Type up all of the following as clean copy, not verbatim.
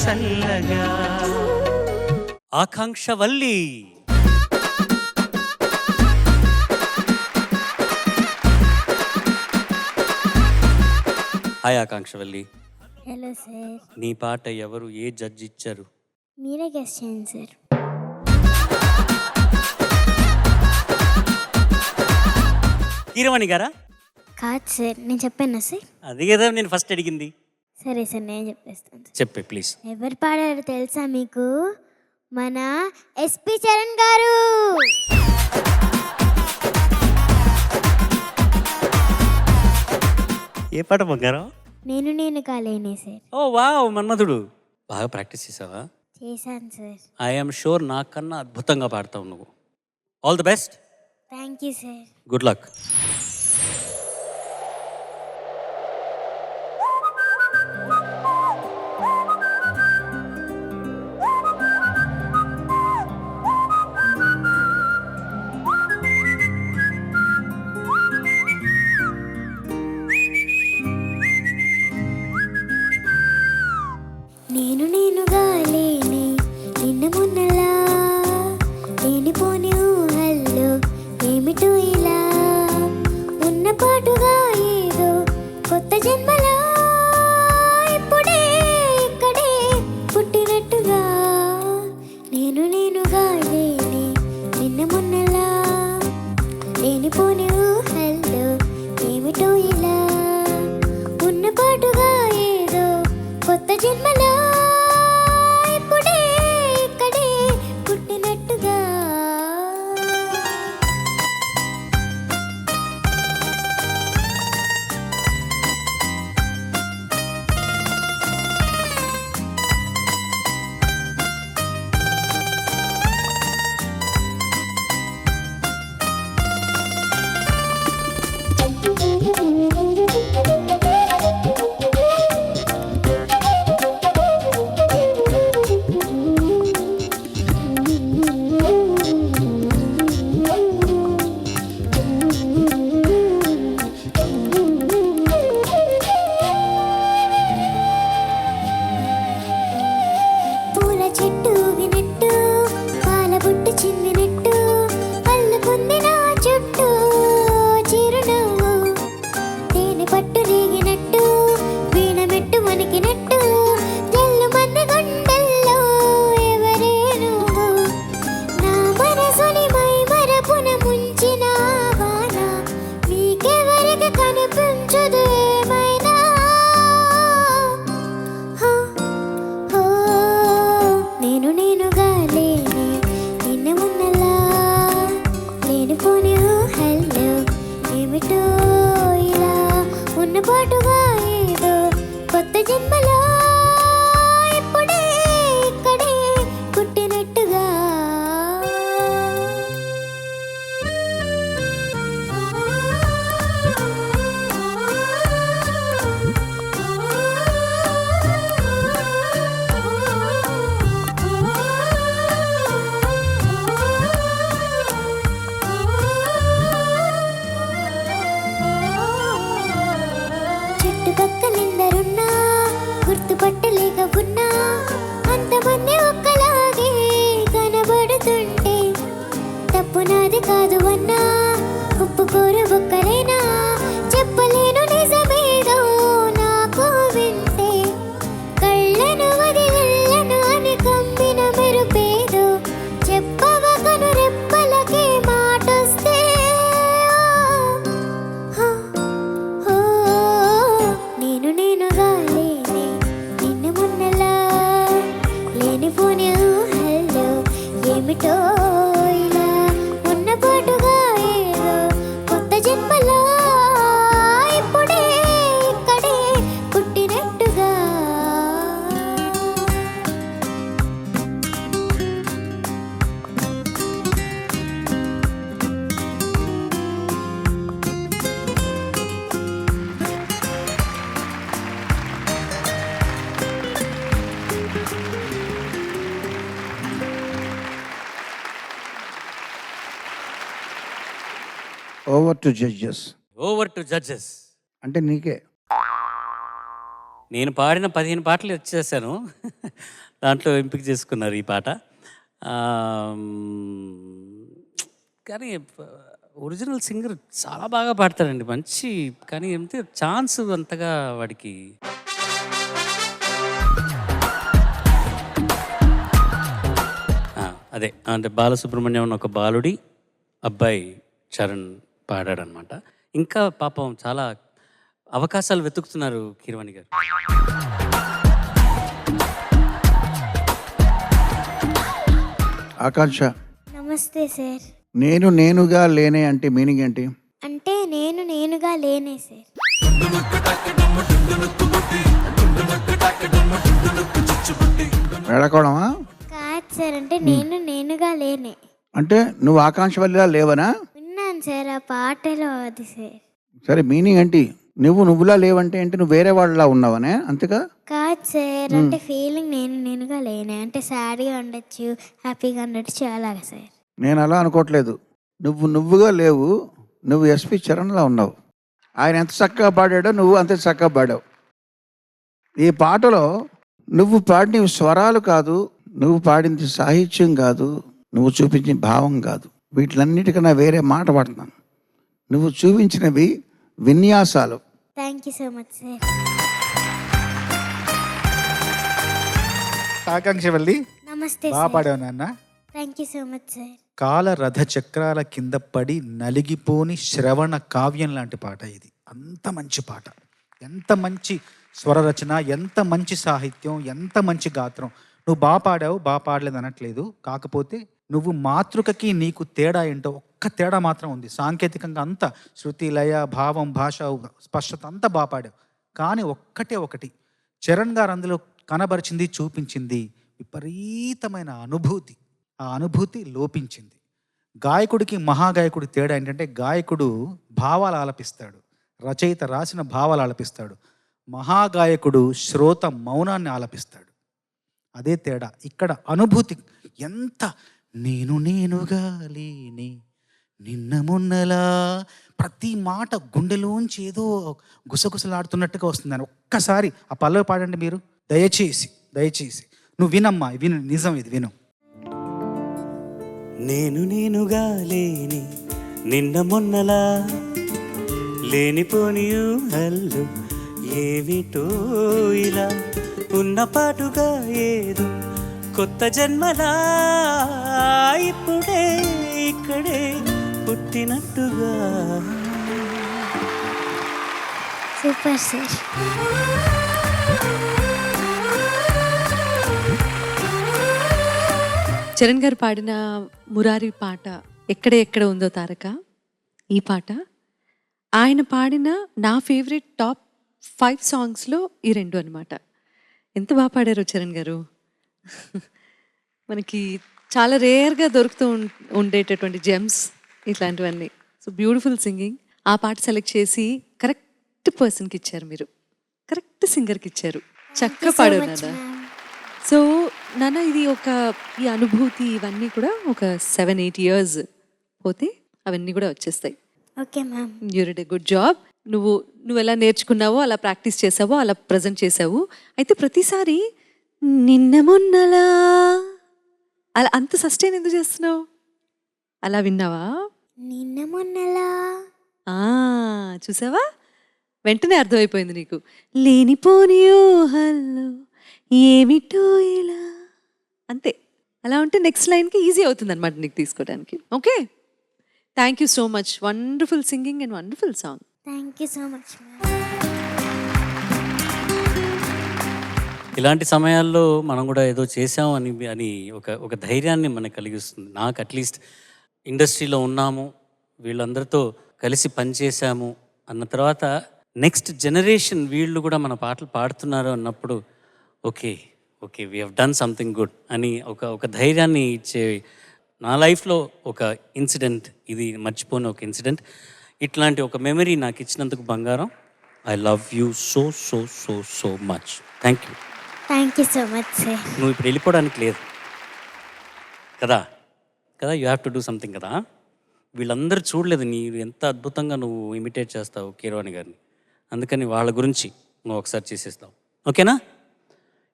చల్లగా. Akankshavalli. Hi Akankshavalli. Hello sir. నీ పాట ఎవరు, ఏ జడ్జి ఇచ్చారు? మీరే గెస్ట్ చేయండి సార్. కీరవాణి గారా? కాదు సార్, నేను చెప్పాను సార్. అది కదా నేను ఫస్ట్ అడిగింది. సరే సార్, నేను చెప్పేస్తాను సార్. చెప్పే ప్లీజ్. ఎవరు పాడారు తెలుసా మీకు? మన ఎస్పి చరణ్ గారు. ఏ పాట బంగారం? నేను నేను కాలేనే సార్. ఓ వావ్, మన్మధుడు. బాగా ప్రాక్టీస్ చేసావా? చేశాను సార్. ఐఎమ్ షూర్ నాకన్నా అద్భుతంగా పాడతావు నువ్వు. All the best. Thank you sir. Good luck. నేను నేనుగా లేని నిన్న మొన్నలా లేనిపోని ఊహల్లో ఏమిటో ఇలా ఉన్న పాటుగా ఏదో కొత్త జన్మలా ఇప్పుడే ఇక్కడే పుట్టినట్టుగా. నేను నేనుగా లేని నిన్న మొన్నలా లేనిపోని ఊహల్లో ఏమిటో ఇలా ఉన్న పాటుగా ఏదో కొత్త జన్మలా ఇప్పుడే ఇక్కడే పుట్టినట్టుగా. పూల చెట్టు ఊగినట్టు పాల బుట్టు చిందినట్టు అల్లుకుంది నా చుట్టూ చిరునవ్వు. తేనె పట్టు రేగినట్టు వీణ మెట్టు వణికినట్టు జల్లు మంది గుండెల్లో ఎవరే నువ్వు. నా మనసుని మై మరపున ముంచిన వాన మీకెవరికి కనిపించదు ఏమైనా. హో, హో, నేను నేనుగా లేని నిన్న మొన్నలా లేనిపోని ఊహల్లో ఏమిటో ఇలా ఉన్న పాటుగా ఏదో కొత్త జన్మలో ఇప్పుడే ఇక్కడే పుట్టినట్టుగా. చుట్టుపక్కలెందరున్నా గుర్తుపట్టలేక ఉన్నా అంతమంది ఒక్కలాగే కనబడుతుంటే తప్పు నాది కాదు అన్నా ఒప్పుకోరు ఒక్కలేనా. చెప్పలేను నిజమేదో నాకు వింటే కళ్ళను వదిలను అని కమ్మిన మెరుపేదో చెప్పవ కను రెప్పలకే మాటొస్తే. హో, హో, నేను నేనుగా లేని నిన్న మొన్నలా లేనిపోని ఊహల్లో ఏమిటో ఇలా ఉన్న పాటుగా ఏదో కొత్త జన్మలో ఇప్పుడే ఇక్కడే పుట్టినట్టుగా. Over to judges. Over to judges. అంటే నీకే నేను పాడిన 15 పాటలు వచ్చేసాను. దాంట్లో ఎంపిక చేసుకున్నారు ఈ పాట. కానీ ఒరిజినల్ సింగర్ చాలా బాగా పాడతాడండి. మంచి కానీ ఏంటి ఛాన్స్ అంతగా వాడికి అదే అంటే బాలసుబ్రహ్మణ్యం ఒక బాలుడి అబ్బాయి చరణ్ పాడాడనమాట. ఇంకా పాపం చాలా అవకాశాలు వెతుకుతున్నారు కీరవాణి గారు. ఆకాంక్ష, నమస్తే సార్. నేనుగా లేనే అంటే మీనింగ్ ఏంటి? అంటే నేనుగా లేనే సార్. వెళ్ళకోవడమా? కాదు సార్, అంటే నేనుగా లేనే. అంటే నువ్వు ఆకాంక్ష వల్ల లేవనా? విన్నాను సార్ ఆ పాటలో అది సార్. సరే, మీనింగ్ ఏంటి? నువ్వులా లేవంటే ఏంటి? నువ్వు వేరే వాళ్ళలా ఉన్నావనే అంతగా? కాదు సార్, అంటే ఫీలింగ్ నేనుగా లేనే అంటే సాడ్గా ఉండొచ్చు, హ్యాపీగా ఉండొచ్చు అలాగా సార్. నేను అలా అనుకోవట్లేదు. నువ్వుగా లేవు, నువ్వు ఎస్పి చరణ్లా ఉన్నావు. ఆయన ఎంత చక్కగా పాడాడో నువ్వు అంతే చక్కగా పాడావు. ఈ పాటలో నువ్వు పాడిన స్వరాలు కాదు, నువ్వు పాడింది సాహిత్యం కాదు, నువ్వు చూపించిన భావం కాదు, వీటిలన్నిటికన్నా వేరే మాట పాడుతున్నాను. నువ్వు చూపించినవి విన్యాసాలు. Thank you so much sir. Akanksha Valli నమస్తే బాగా సార్. పాడావు నాన్న. Thank you so much sir. కాల రథ చక్రాల కింద పడి నలిగిపోని శ్రవణ కావ్యం లాంటి పాట ఇది. అంత మంచి పాట, ఎంత మంచి స్వర రచన, ఎంత మంచి సాహిత్యం, ఎంత మంచి గాత్రం. నువ్వు బాగా పాడావు, బాగా పాడలేదు అనట్లేదు. కాకపోతే నువ్వు మాతృకకి నీకు తేడా ఏంటో ఒక్క తేడా మాత్రం ఉంది. సాంకేతికంగా అంతా శృతి, లయ, భావం, భాష, స్పష్టత అంతా బాగా పాడావు. కానీ ఒకటి చరణ్ గారు అందులో కనబరిచింది, చూపించింది విపరీతమైన అనుభూతి. ఆ అనుభూతి లోపించింది. గాయకుడికి మహాగాయకుడి తేడా ఏంటంటే గాయకుడు భావాలు ఆలపిస్తాడు, రచయిత రాసిన భావాలు ఆలపిస్తాడు. మహాగాయకుడు శ్రోత మౌనాన్ని ఆలపిస్తాడు. అదే తేడా. ఇక్కడ అనుభూతి ఎంత నేనుగా లేని నిన్న మొన్నలా, ప్రతి మాట గుండెలోంచి ఏదో గుసగుసలాడుతున్నట్టుగా వస్తుందని. ఒక్కసారి ఆ పల్లవి పాడండి మీరు, దయచేసి. నువ్వు వినమ్మా, విను, నిజం ఇది, విను. నేనుగా లేని నిన్న మొన్నలా లేనిపోని ఊహల్లో ఏమిటో ఇలా ఉన్న పాటుగా ఏదో కొత్త జన్మలా ఇప్పుడే ఇక్కడే పుట్టినట్టుగా. Super sir. చరణ్ గారు పాడిన మురారి పాట ఎక్కడ ఉందో తారక, ఈ పాట ఆయన పాడిన నా ఫేవరెట్ టాప్ 5 సాంగ్స్లో ఈ 2 అనమాట. ఎంత బాగా పాడారు చరణ్ గారు. మనకి చాలా రేర్గా దొరుకుతూ ఉండేటటువంటి జెమ్స్ ఇట్లాంటివన్నీ. So beautiful singing. ఆ పాట సెలెక్ట్ చేసి కరెక్ట్ పర్సన్కి ఇచ్చారు మీరు, కరెక్ట్ సింగర్కి ఇచ్చారు. చక్కగా పాడారు నాన్న. సో నాన్న, ఇది ఈ అనుభూతి ఇవన్నీ కూడా ఒక 7-8 years పోతే అవన్నీ కూడా వచ్చేస్తాయి. Okay ma'am. You did a good job. నువ్వు ఎలా నేర్చుకున్నావో అలా ప్రాక్టీస్ చేసావో అలా ప్రజెంట్ చేసావు. అయితే ప్రతిసారి నిన్న మొన్నలా అలా అంత సస్టైన్ ఎందుకు చేస్తున్నావు? అలా విన్నావా? నిన్న మొన్నలా చూసావా, వెంటనే అర్థమైపోయింది నీకు. లేనిపోని ఊహల్లో ఏమిటో ఇలా, అంతే. అలా ఉంటే నెక్స్ట్ లైన్కి ఈజీ అవుతుంది అనమాట నీకు తీసుకోవడానికి. Okay, thank you so much. Wonderful singing and wonderful song. Thank you so much. ఇలాంటి సమయాల్లో మనం కూడా ఏదో చేసాం అని ఒక ధైర్యాన్ని మనకు కలిగిస్తుంది. నాకు అట్లీస్ట్ ఇండస్ట్రీలో ఉన్నాము, వీళ్ళందరితో కలిసి పనిచేసాము అన్న తర్వాత నెక్స్ట్ జనరేషన్ వీళ్ళు కూడా మన పాటలు పాడుతున్నారు అన్నప్పుడు okay we have done something good అని ఒక ధైర్యాన్ని ఇచ్చే నా లైఫ్లో ఒక ఇన్సిడెంట్, ఇది మర్చిపోని ఒక ఇన్సిడెంట్. ఇట్లాంటి ఒక మెమరీ నాకు ఇచ్చినందుకు బంగారం. I love you so so so so much. Thank you. Thank you so much sir. నువ్వు ఇప్పుడు వెళ్ళిపోవడానికి లేదు కదా, you have to do something కదా. వీళ్ళందరూ చూడలేదు నీవు ఎంత అద్భుతంగా నువ్వు ఇమిటేట్ చేస్తావు కీరవాణి గారిని. అందుకని వాళ్ళ గురించి నువ్వు ఒకసారి చేసేస్తావు. ఓకేనా?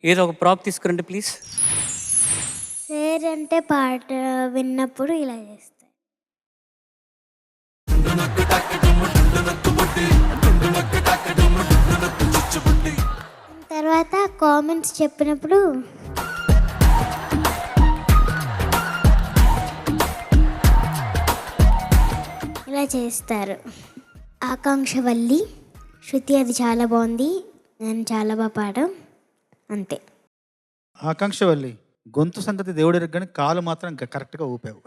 ఏదో ఒక ప్రాప్ తీసుకురండి ప్లీజ్. సార్ అంటే పాట విన్నప్పుడు ఇలా చేస్తారు. తర్వాత కామెంట్స్ చెప్పినప్పుడు ఇలా చేస్తారు. ఆకాంక్షవల్లి శృతి అది చాలా బాగుంది, నేను చాలా బాగా పాడాం, అంతే. ఆకాంక్షవల్లి గొంతు సంగతి దేవుడి కానీ కాలు మాత్రం కరెక్ట్గా ఊపావు.